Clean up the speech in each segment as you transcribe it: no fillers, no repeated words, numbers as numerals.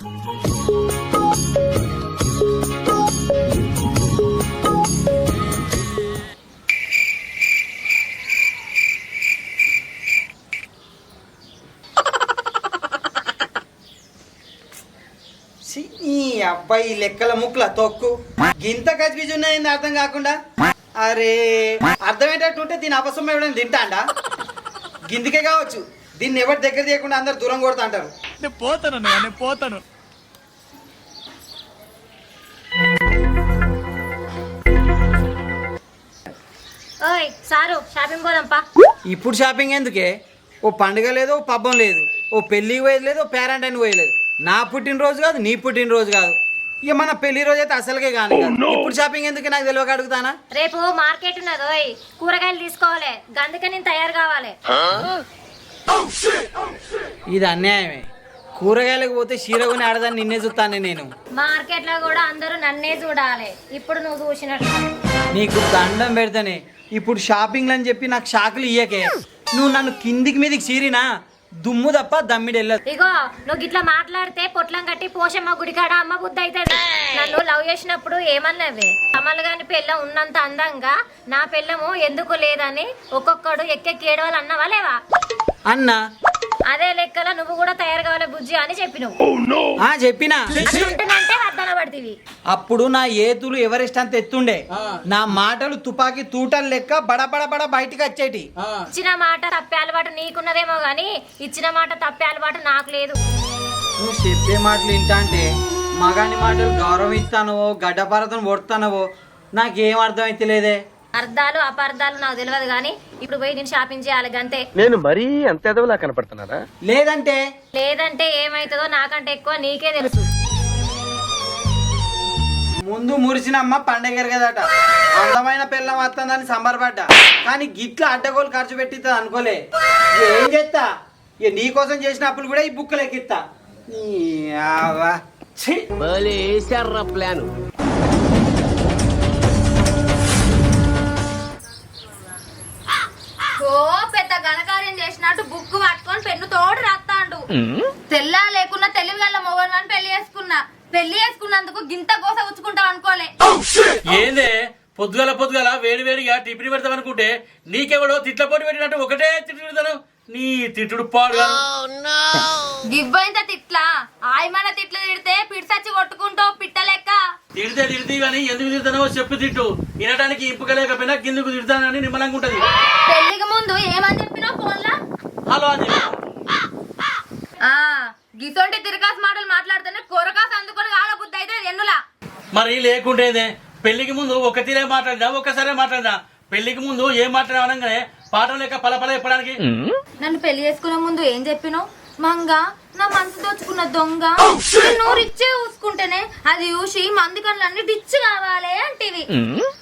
ఈ అబ్బాయి లెక్కల ముక్కల తొక్కు గింత గజిబిజి ఉన్నాయింది అర్థం కాకుండా. అరే అర్థమయ్యేటట్టుంటే దీని అపసం ఎవడైనా తింటాండా? గిందికే కావచ్చు, దీన్ని ఎవరి దగ్గర తీయకుండా అందరు దూరం కొడతా అంటారు. నేను పోతాను. ఓయ్ సారు షాపింగ్ పోదాంపా. ఇప్పుడు షాపింగ్ ఎందుకే? ఓ పండుగ లేదు, ఓ పబ్బం లేదు, ఓ పెళ్ళికి పోయేది లేదు, ఓ పేరెంట్ అని పోయలేదు. నా పుట్టినరోజు కాదు, నీ పుట్టినరోజు కాదు, ఇక మన పెళ్లి రోజు అయితే అసలుకే కాదు. ఇప్పుడు షాపింగ్ ఎందుకు నాకు తెలియక అడుగుతానా? రేపు మార్కెట్ ఉన్నది, కూరగాయలు తీసుకోవాలి, గందుకే నేను తయారు కావాలి. ఇది అన్యాయమే. కూరగాయలకు పోతే చీర కొని ఆడదాన్ని నిన్నే చూస్తాను నేను. మార్కెట్ లో కూడా అందరూ నన్నే చూడాలి. ఇప్పుడు నువ్వు చూసినట్టు నీకు దండం పెడతానే. ఇప్పుడు షాపింగ్ అని చెప్పి నాకు షాకులు ఇయ్యకే. నువ్వు నన్ను కిందికి మీదికి చీరినా దుమ్ము తప్ప దమ్మిడి వెళ్ళదు. ఇగో నువ్వు గిట్లా మాట్లాడితే పొట్లం కట్టి పోషమ్మ గుడికాడ అమ్మ బుద్ధి అవుతుంది. నన్ను లవ్ చేసినప్పుడు ఏమన్నావే? కమల్ గాని పెళ్ళం ఉన్నంత అందంగా నా పెళ్ళము ఎందుకు లేదని ఒక్కొక్కడు ఎక్కెక్కి ఏడవాలి అన్నవా లేవా? అన్నా అదే లెక్కల నువ్వు కూడా తయారు కావాలి బుజ్జి అని చెప్పినవు. చెప్పినా అంటే అర్థన పడుతుంది. అప్పుడు నా ఏతులు ఎవరెస్ట్ అంత ఎత్తుండే, నా మాటలు తుపాకీ తూటలు లెక్క బడబడ బడ బయటికి వచ్చేటి. ఇచ్చిన మాట తప్పే అలవాటు నీకున్నదేమో గాని ఇచ్చిన మాట తప్పే అలవాటు నాకు లేదు. నువ్వు చెప్పే మాటలు వింటా అంటే మగాని మాటలు గౌరవం ఇస్తానవో గడ్డపారతో కొడతానవో నాకేం అర్థం అయితే లేదే. అర్థాలు అపార్థాలు నాకు తెలియదు గాని ఇప్పుడు పోయి నేను షాపింగ్ చేయాలి గంతే. నేను మరీ అంత ఎదవలా కనపడుతున్నారా? లేదంటే ఏమైతుందో నాకంటే ఎక్కువ నీకే తెలుసు. ముందు మురిసినమ్మ పండగ కదట, అందమైన పిల్లం వస్తుందని సంబరపడ్డా. కానీ గిట్ల అడ్డగోలు ఖర్చు పెట్టిద్దా అనుకోలే. ఏం చేస్తా, ఇక నీకోసం చేసిన అప్పులు కూడా ఈ బుక్కలు ఎక్కిస్తా. ప్లాను పెద్ద ఘనకార్యం చేసినట్టు బుక్ పట్టుకొని పెన్ను తోడు రాస్తాండు. తెల్లా లేకున్నా తెలివి గల్ల మొగని పెళ్లి చేసుకున్నందుకు గింత గోస ఉచ్చుకుంటాం అనుకోలే. ఏందే పొద్దుగల వేడి వేడిగా టిఫిన్ పెడతాం అనుకుంటే నీకెవడో తిట్ల పోటీ పెట్టినట్టు ఒకటే తిట్టుతాను. నీ తిట్టుడు పాడు గివ్వైంత తిట్లా ఆయమన తిట్లు తిడితే పిడిసచ్చి కొట్టుకుంటావు పిట్ట లెక్క. తిడితే గానీ ఎందుకు తిడతానో చెప్పు తిట్టు. వినడానికి ఇంపుకలేకపోయినా కిందకు తిడతానని నిమ్మలంగా ఉంటది. పెళ్లికి ముందు ఏమని చెప్పినావు ఫోన్లా? హలో అని గిసొంటి తిరగాస్ మాటలు మాట్లాడుతూనే కొరకాసు అందుకొని కాల బుద్ధి అయితే ఎన్నులా. మరి లేకుంటేనే పెళ్లికి ముందు ఒక తీరే మాట్లాడినా ఒక్కసారే మాట్లాడినా. పెళ్లికి ముందు ఏం మాట్లాడనగానే పాఠం లేక పలపల చెప్పడానికి. నన్ను పెళ్లి చేసుకునే ముందు ఏం చెప్పినావు? మంగ నా మనసు దోచుకున్న దొంగ, నువ్వు రిచ్చే చూసుకుంటేనే అది చూసి మంది కళ్ళన్నీ డిచ్ కావాలి అంటివి.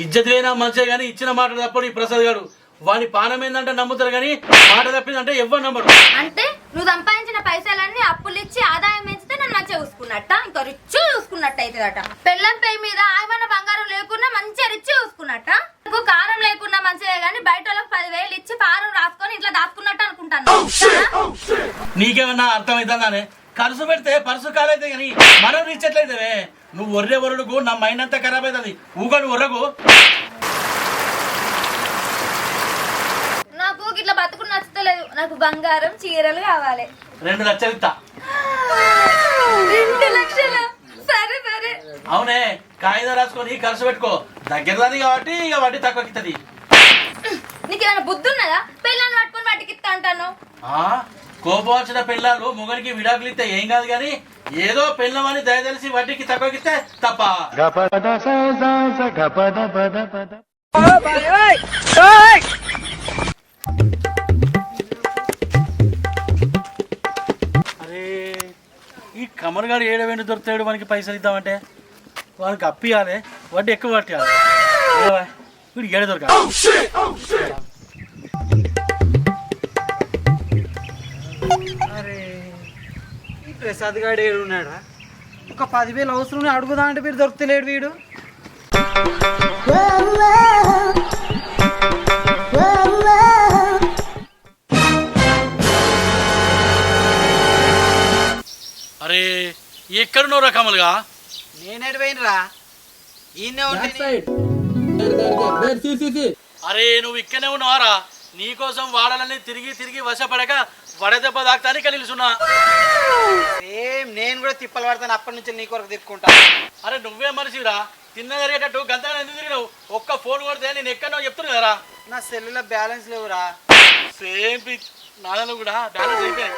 ఇజ్జత్ లేనా మంచిగా గానీ ఇచ్చిన మాట తప్పడు ఈ ప్రసాద్ గారు. వాని పానం ఏందంటే నమ్ముతారు గానీ మాట తప్పిందంటే ఎవ్వరు నమ్మరు. అంటే నువ్వు సంపాదించిన పైసలన్నీ అప్పులు ఇచ్చి ఆదాయం పెంచితే నన్ను మంచిగా చూసుకున్నట్ట, ఇంకా రిచ్ చూసుకున్నట్టు అవుతుందట. పెళ్ళం పై మీద ఆయమన్న బంగారం లేకున్నా మంచిగా రిచ్ చూసుకున్నట్ట. నాకు కారం లేకున్నా మంచిదే గానీ బయట వాళ్ళకి 10,000 ఇచ్చి పారం రాసుకొని ఇట్లా దాచుకున్నట్టు అనుకుంటాను. నీకేమన్నా అర్థమైతుందానే? ఖర్చు పెడితే పర్సు కాలైతే గానీ మనం రిచ్ ఎట్లయితే? నువ్వు ఒర్రే ఒరడుకు నా మైండ్ అంతా ఖరాబ్ అవుతుంది. ఊగడు ఒర్రకు. నాకు ఇట్లా బతుకుని నచ్చలేదు. నాకు బంగారం చీరలు కావాలి. 2 లక్షలు ఇస్తా. 2 లక్షలు? సరే సరే. అవునే, కాగితం రాసుకొని ఖర్చు పెట్టుకో. దగ్గరది కాబట్టి ఇక వడ్డీ తక్కువకి ఇస్తుంది. నీకేమైనా బుద్ధి ఉన్నదా? పెళ్ళాన్ని పట్టుకొని వాటికి ఇస్తా అంటాను. కోపం వచ్చిన పిల్లలు మొగనికి విడాకులు ఇస్తే ఏం కాదు గాని ఏదో పిల్లమని దయతలిసి వడ్డీకి తక్కువకి ఇస్తే తప్ప. అరే ఈ కమల్ గారు ఏడవేండి దొరుకుతాడు మనకి పైసలు ఇద్దామంటే వానికి అప్పియాలి, వడ్డీ ఎక్కువ పట్టాలి. వీడు ఏడ దొరకాలి. అరే ఈ ప్రసాద్ గారు ఏడున్నాడా? ఒక 10,000 అవసరం అడుగుదా అంటే మీరు దొరుకుతలేడు వీడు. అరే ఎక్కడున్నావు కమలుగా? నేనేడు పోయినరా ఈయనే ఉంటుంది. అరే నువ్వు ఇక్కడనే ఉన్నావారా? నీకోసం వాడాలని తిరిగి తిరిగి వశపడక వడదెబ్బ దాక్తానికి నిలుచున్నా. సేమ్ నేను కూడా తిప్పలు పడతాను, అప్పటి నుంచి నీ కొరకు తిప్పుకుంటా. అరే నువ్వే మనిషిరా, తిన్న జరిగేటట్టు గంతగా ఎందుకు తిరిగినావు? ఒక్క ఫోన్ కొడితే నేను ఎక్కడో చెప్తున్నా కదరా. నా సెల్లులో బ్యాలెన్స్ లేవురా. సేమ్ నాదలు కూడా బ్యాలెన్స్ అయిపోయాయి.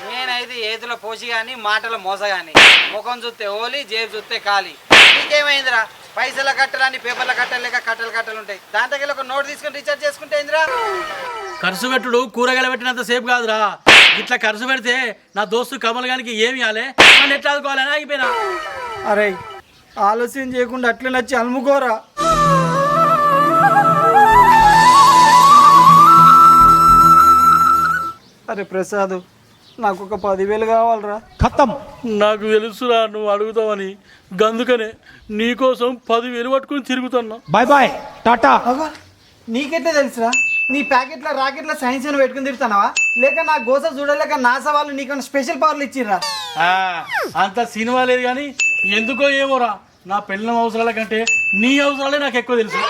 నేనైతే ఏదిలో పోసి కానీ మాటలో మోస కానీ, ముఖం చూస్తే ఓలి, జేబు చూస్తే ఖాళీ. నీకేమైందిరా? పైసల కట్టరాని పేపర్ల కట్టలేక కట్టలు ఉంటాయి. దాంట్లోకి ఒక నోట్ తీసుకొని రీఛార్జ్ చేసుకుంటే ఏందిరా? ఖర్చు పెట్టుడు కూరగాయలు పెట్టినంత సేపు కాదురా. ఇట్లా ఖర్చు పెడితే నా దోస్తు కమల్ గానికి ఏమి ఇవ్వాలి, నన్ను ఎట్లా ఆదుకోవాలని ఆగిపోయినా. అరే ఆలస్యం చేయకుండా అట్లా నచ్చి అలుముకోరా. అరే ప్రసాద్, నాకు ఒక 10,000 కావాలరా. నాకు తెలుసురా నువ్వు అడుగుతావని, గందుకనే నీకోసం 10,000 పట్టుకుని తిరుగుతున్నా. Bye bye tata. అవ్వ, నీకెట్లా తెలుసురా? నీ ప్యాకెట్ల రాకెట్ల సైన్స్ అని పెట్టుకుని తిరుగుతానావా? లేక నా గోస చూడలేక నాసా వాళ్ళు నీకు స్పెషల్ పవర్లు ఇచ్చిర్రా? అంత సినిమా లేదు కానీ ఎందుకో ఏమోరా, నా పెళ్ళం అవసరాల కంటే నీ అవసరాలే నాకు ఎక్కువ తెలుసు.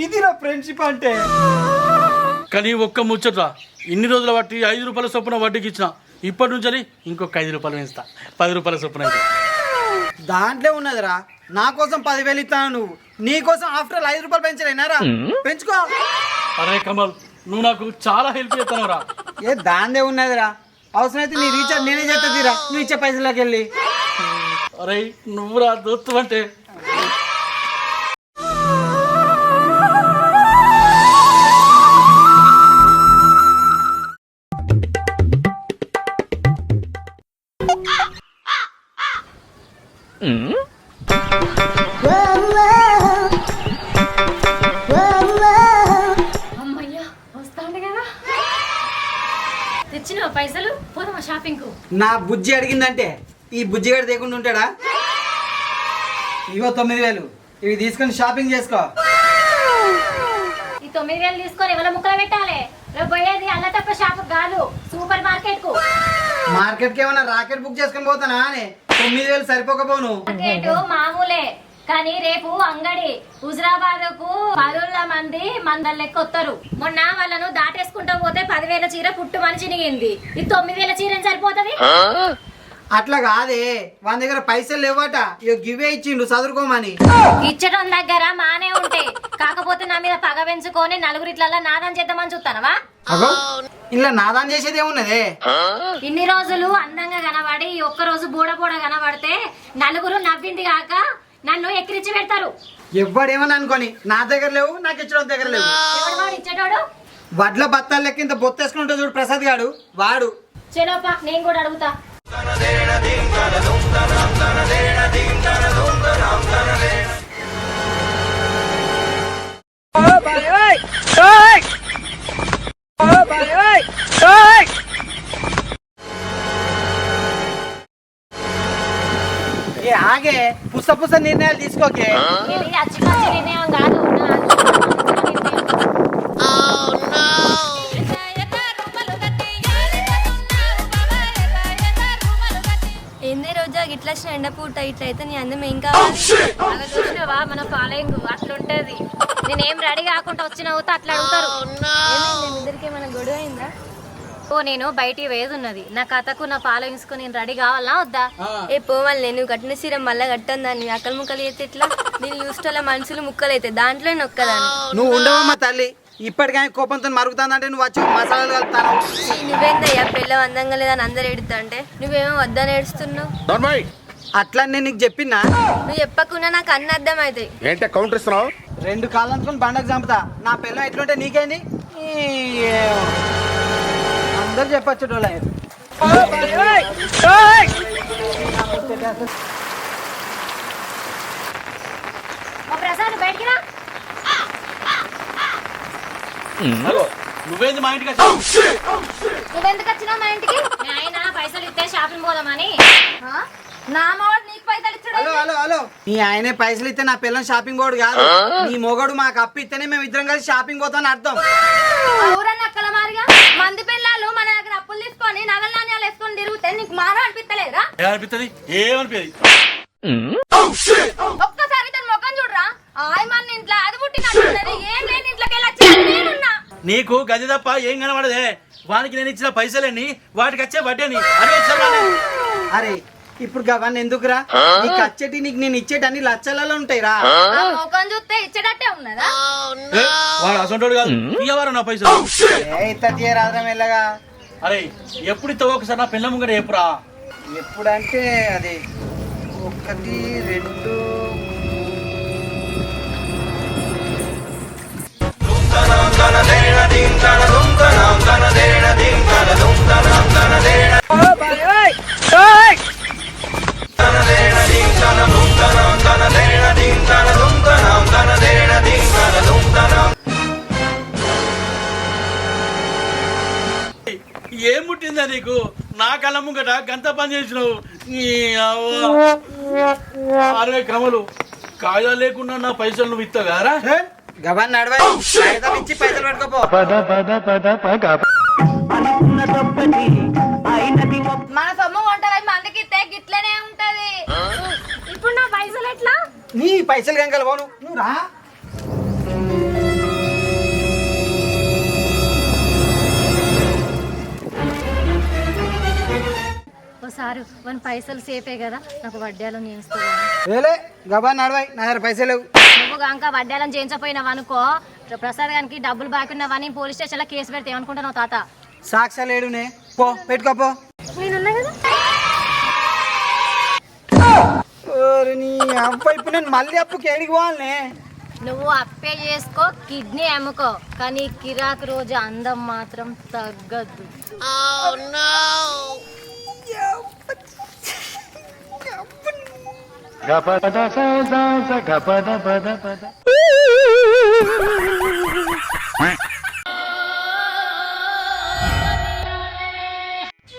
ఇదిరా ఫ్రెండ్షిప్ అంటే. కానీ ఒక్క ముచ్చట్రా, ఇన్ని రోజుల బట్టి 5 రూపాయల చొప్పున వడ్డీకి ఇచ్చిన, ఇప్పటి నుంచి ఇంకొక 5 రూపాయలు పెంచుతా, 10 రూపాయల చొప్పున. దాంట్లో ఉన్నదిరా, నా కోసం 10,000 ఇస్తాను, నువ్వు నీ కోసం ఆఫ్టర్ 5 రూపాయలు పెంచలేనారా? పెంచుకో. అరే కమల్, నువ్వు నాకు చాలా హెల్ప్ చేస్తావురా. ఏ దాందే ఉన్నదిరా, అవసరమైతే నీ రీఛార్జ్ నేనే చేస్తుందిరా, నువ్వు ఇచ్చే పైసలకి వెళ్ళి. అరే నువ్వురా దోస్తు అంటే. అమ్మయ్యా వస్తాండి కదా. తెచ్చినావా పైసలు? పోదామా షాపింగ్ కు? నా బుజ్జి అడిగిందంటే ఈ బుజ్జిగాడు తేకుండా ఉంటాడా? ఇవో 9,000, ఇవి తీసుకొని షాపింగ్ చేసుకో. ఈ 9,000 తీసుకొని ఎవరి ముక్కలు పెట్టాలి? రేపు పోయేది అల్ల తప్ప షాప్ కాదు, సూపర్ మార్కెట్ కు. మార్కెట్ కి ఏమన్నా రాకెట్ బుక్ చేసుకొని పోతానా అని? 9,000 సరిపోకపోను. మార్కెట్ మామూలే, కానీ రేపు అంగడి హుజరాబాద్ కు 10,000 మంది మందల లెక్క వస్తారు. మొన్న వాళ్ళను దాటేసుకుంటూ పోతే 10,000 చీర పుట్టు మనిషి నిగింది. ఈ 9,000 చీర సరిపోతుంది? అట్లా కాదే, వాళ్ళ దగ్గర పైసలు లేవట, ఇక గివే ఇచ్చిండు చదువుకోమని. ఇచ్చడం దగ్గర మానే ఉంటాయి, కాకపోతే నా మీద పగ పెంచుకొని నలుగురిట్ల నాదం చేద్దామని చూస్తానవా? ఇలా నాదాన్ చేసేది ఏమున్నదే? ఇన్ని రోజులు అందంగా కనబడి ఒక్క రోజు బూడ కనబడితే నలుగురు నవ్వింది కాక నన్ను ఎక్కిరించి పెడతారు. ఎవ్వడేమని అనుకోని, నా దగ్గర లేవు, నాకు ఇచ్చడం దగ్గర లేవు. ఎవడు ఇచ్చేటోడు? వడ్ల బత్తాలు లెక్క ఇంత బొత్తేసుకుంటా చూడు ప్రసాద్ గాడు, వాడు. చలోపా నేను కూడా అడుగుతా. ఏ ఆగే, పుస్త నిర్ణయాలు తీసుకోకే. ఇది అచ్చిపచ్చి నిర్ణయం కాదు, నా ఏంది రోజా ఇట్లా ఎండ పూట ఇట్లా అయితే నీ అందం ఏం కావాలి? చూసినవా మన ఫాలోయింగ్ అట్లుంటది. నేనేం రెడీ కాకుండా వచ్చిన అట్లా అడుగుతారు. ఇద్దరికి ఏమైనా గొడవ అయిందా? ఓ నేను బయటికి వేదున్నది, నా కథకు నా ఫాలోయింగ్స్ కు నేను రెడీ కావాలా వద్దా? ఏ పోవాలి, నేను కట్టిన సీర మళ్ళా కట్టాను, దాన్ని అక్కలు ముక్కలు అయితే ఇట్లా నేను చూస్తే మనుషులు ముక్కలు అయితే దాంట్లో నొక్కదాన్ని. నువ్వు ఉండవమ్మా తల్లి, ఇప్పటికీ కోపంతో మరుగుతానంటే నువ్వు వచ్చి మసాలాలు కలుపుతాను. నువ్వేందయ్యా పిల్ల అందంగా లేదని అందరు ఏడుతా అంటే నువ్వేమో వద్దని ఏడుస్తున్నావు. అట్లా నేను నీకు చెప్పినా? నువ్వు చెప్పకుండా నాకు అన్ని అర్థం అవుతాయి. ఏంటే కౌంటర్ ఇస్తున్నావు? 2 కాళ్ళు అనుకుని బండకు చంపుతా. నా పిల్లం ఎట్లుంటే నీకేంది? అందరు చెప్పచ్చు. ఓ ప్రసాద్ బయటికి రా. నువ్వేంది మా ఇంటికి వచ్చావు? నువ్వెందుకు వచ్చినావు మా ఇంటికి? మీ ఆయన పైసలు ఇస్తే షాపింగ్ పోదామని. నా మావాడు నీకు పైసలు ఇచ్చాడు. హలో, నీ ఆయనే పైసలు ఇస్తే నా పిల్లం షాపింగ్ పోడు కాదు. నీ మొగడు మాకు అప్పు ఇస్తేనే మేము ఇద్దరం కలిసి షాపింగ్ పోతామని అర్థం. ఊరన్న అక్కల మారిగా మంది పిల్లలు మన దగ్గర అప్పు అప్పులు తీసుకొని నగలు నాణ్యాలు వేసుకొని తిరిగితే నీకు మారం అనిపిస్తలేదురా? ఏమనిపిస్తుంది? ఏమనిపించదు. ఒక్కసారి తన ముఖం చూడరా, ఆయమన్న ఇంట్లో అది పుట్టినట్టున్నది, ఏం లేని ఇంట్లోకి వెళ్ళి నేనున్నా. నీకు గది తప్ప ఏం కనబడదే. వానికి నేను ఇచ్చిన పైసలేని వాటికి వచ్చే వడ్డేని అరే ఇప్పుడు గవన్నీ ఎందుకురా? నీకు వచ్చేటి నీకు నేను ఇచ్చేటి అన్ని లచ్చలలో ఉంటాయిరా. ఆ ముఖం చూస్తే ఇచ్చేటట్టే ఉన్నదా? వాడు అసంటోడు కాదు. ఇవ్వరు నా పైసలు. ఇంత తీయరాదరా మెల్లగా. అరే ఎప్పుడు ఇస్తావో ఒకసారి నా పిల్ల ముంగట ఎప్పుడా? ఎప్పుడంటే అది 1 2 ఏం ముట్టిందా నీకు? నా కళ్ళ ముంగట గంత పని చేసినావు. 60 క్రమలు కాయలు లేకుండా నా పైసలు నువ్వు ఇస్తావారా? గవన్ నడవై ఇచ్చి పైసలు పట్టుకోపో. మన సొమ్ము కొంటది మందికి ఇస్తే గిట్లనే ఉంటది. ఇప్పుడు నా పైసలు ఎట్లా? నీ పైసలు గంగలు పోను నువ్వు రా. ఓసారి మన పైసలు సేఫే కదా, నాకు వడ్డాలను చేయిస్తాను. వేలే గబాన్ నడవై నా దగ్గర పైసలు లేవు. నువ్వు కనుక వడ్డాలను చేయించపోయినావు అనుకో, ప్రసాద్ గారికి డబ్బులు బాకున్నావని పోలీస్ స్టేషన్ లో కేసు పెడితే ఏమనుకుంటున్నావు తాత? సాక్ష్యాలు ఏడునే పో పెట్టుకోపో. నేనున్నా కదా. నీ అప్ప ఇప్పుడు నేను మళ్ళీ అప్పుకి ఏడికి పోవాలనే? నువ్వు అప్పే చేసుకో, కిడ్నీ అమ్ముకో, కానీ కిరాక్ రోజు అందం మాత్రం తగ్గద్దు.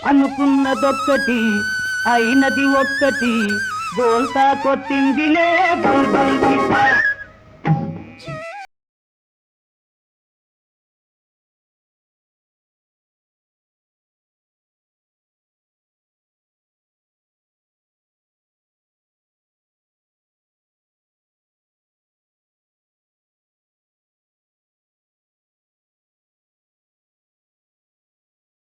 అనుకున్నదొక్కటి అయినది ఒక్కటి బోల్తా కొట్టిందిలే బుల్బుల్